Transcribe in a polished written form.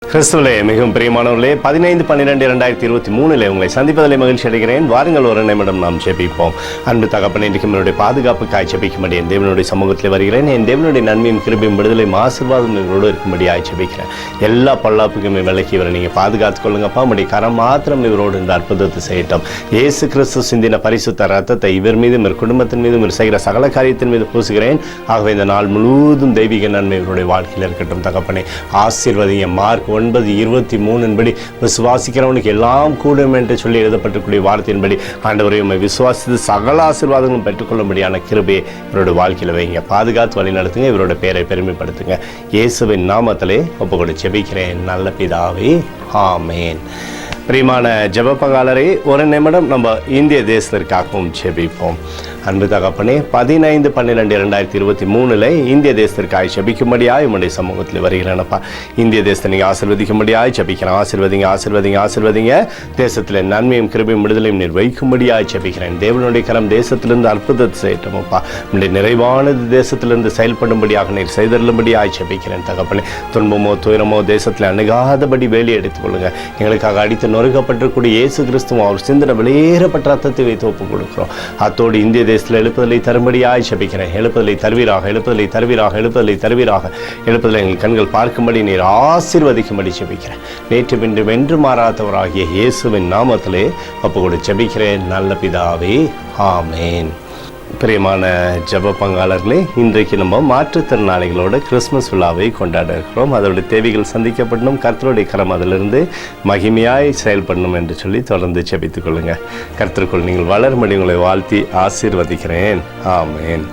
கிறிஸ்துவிலே மிகவும் பிரியமானவர்களே, 15/12/2023 உங்களை சந்திப்பதில் மகிழ்ச்சி அடைகிறேன். வாருங்கள், ஒரு நிமிடம் நாம் ஜெபிப்போம். அன்பு தகப்பனே, இன்றைக்கு என்னுடைய பாதுகாப்புக்காய் ஜெபிக்கும்படி என் தேவனுடைய சமூகத்தில் வருகிறேன். என் தேவனுடைய நன்மையும் கிருபையும் விடுதலையும் ஆசீர்வாதம் இவரோடு இருக்கும்படியாய் ஜெபிக்கிறேன். எல்லா பல்லாப்புக்குமே விலக்கி இவரை நீங்கள் பாதுகாத்துக் கொள்ளுங்கப்பா. உடைய கரம் மாத்திரம் இவரோடு இந்த அற்புதத்தை செய்யட்டும். இயேசு கிறிஸ்து சிந்தின பரிசுத்த ரத்தத்தை இவர் மீதும் இவர் குடும்பத்தின் மீதும் இவர் செய்கிற சகல காரியத்தின் மீது பூசுகிறேன். ஆகவே இந்த நாள் முழுவதும் தெய்வீக நன்மை இவருடைய வாழ்க்கையில் இருக்கட்டும். தகப்பனே, ஆசீர்வதிங்க. மார்க் 9:23 விசுவாசிக்கிறவனுக்கு எல்லாம் கூடும் என்று சொல்லி எழுதப்பட்டிருக்கூடிய வார்த்தையின்படி ஆண்டவரை உம்மை விசுவாசித்து சகல ஆசீர்வாதங்களும் பெற்றுக்கொள்ளும்படியான கிருபையை இவருடைய வாழ்க்கையில் வைங்க. பாதுகாத்து வழி நடத்துங்க. இவரோட பேரை பெருமைப்படுத்துங்க. இயேசுவின் நாமத்திலே ஒப்புக்கொடு ஜெபிக்கிறேன் நல்ல பிதாவே, ஆமேன். பிரியமான ஜெபப்பங்காளரை, ஒரு நிமிடம் நம்ம இந்திய தேசத்திற்காகவும் ஜெபிப்போம். அன்பு தகப்பனே, 15/12/2023 இந்திய தேசத்திற்காக ஜெபிக்கும்படியாய் உம்முடைய சமூகத்தில் வருகிறேனப்பா. இந்திய தேசத்தை நீங்கள் ஆசீர்வதிக்கும்படியாய் ஜெபிக்கிறேன். ஆசீர்வதிங்க, ஆசீர்வதிங்க, ஆசீர்வதிங்க. தேசத்தில் நன்மையும் கிருபையும் விடுதலையும் நீர் வைக்கும்படியாய் ஜெபிக்கிறேன். தேவனுடைய கரம் தேசத்திலிருந்து அற்புதத்தை செய்யட்டுமப்பா. உம்முடைய நிறைவானது தேசத்திலிருந்து செயல்படும்படியாக நீர் செய்தருளும்படியாய் ஜெபிக்கிறேன். தகப்பனே, துன்பமோ துயரமோ தேசத்தில் அணுகாதபடி வேலி எடுத்துக் கொள்ளுங்க. எங்களுக்காக அடித்து நொறுக்கப்பட்டிருக்கூடிய இயேசு கிறிஸ்துவும் அவர் சிந்தின வெளியேறப்பட்ட ரத்தத்தை வைத்து ஒப்புக் கொடுக்கிறோம். அத்தோடு இந்திய தேசத்தில் எழுப்புதலை தரும்படியாய் ஜெபிக்கிறேன். எழுப்புதலை தருவீராக, எழுப்புதலை தருவீராக, எழுப்புதலை தருவீராக. எழுப்புதலை எங்கள் கண்கள் பார்க்கும்படி நீர் ஆசீர்வதிக்கும்படி ஜெபிக்கிறேன். நேற்று இன்று வென்று மாறாதவராகிய இயேசுவின் நாமத்திலே ஒப்புக்கொடு ஜெபிக்கிறேன் நல்ல பிதாவே, ஆமேன். பிரியமான ஜெப பங்காளர்களே, இன்றைக்கு நம்ம மாற்றுத்திறனாளிகளோட கிறிஸ்மஸ் விழாவை கொண்டாட இருக்கிறோம். அதோடைய தேவைகள் சந்திக்கப்படணும், கர்த்தருடைய கரம் அதிலிருந்து மகிமையாய் செயல்படணும் என்று சொல்லி தொடர்ந்து ஜெபித்துக் கொள்ளுங்க. கர்த்தருக்குள் நீங்கள் வளரும்படி உங்களை வாழ்த்தி ஆசீர்வதிக்கிறேன். ஆமேன்.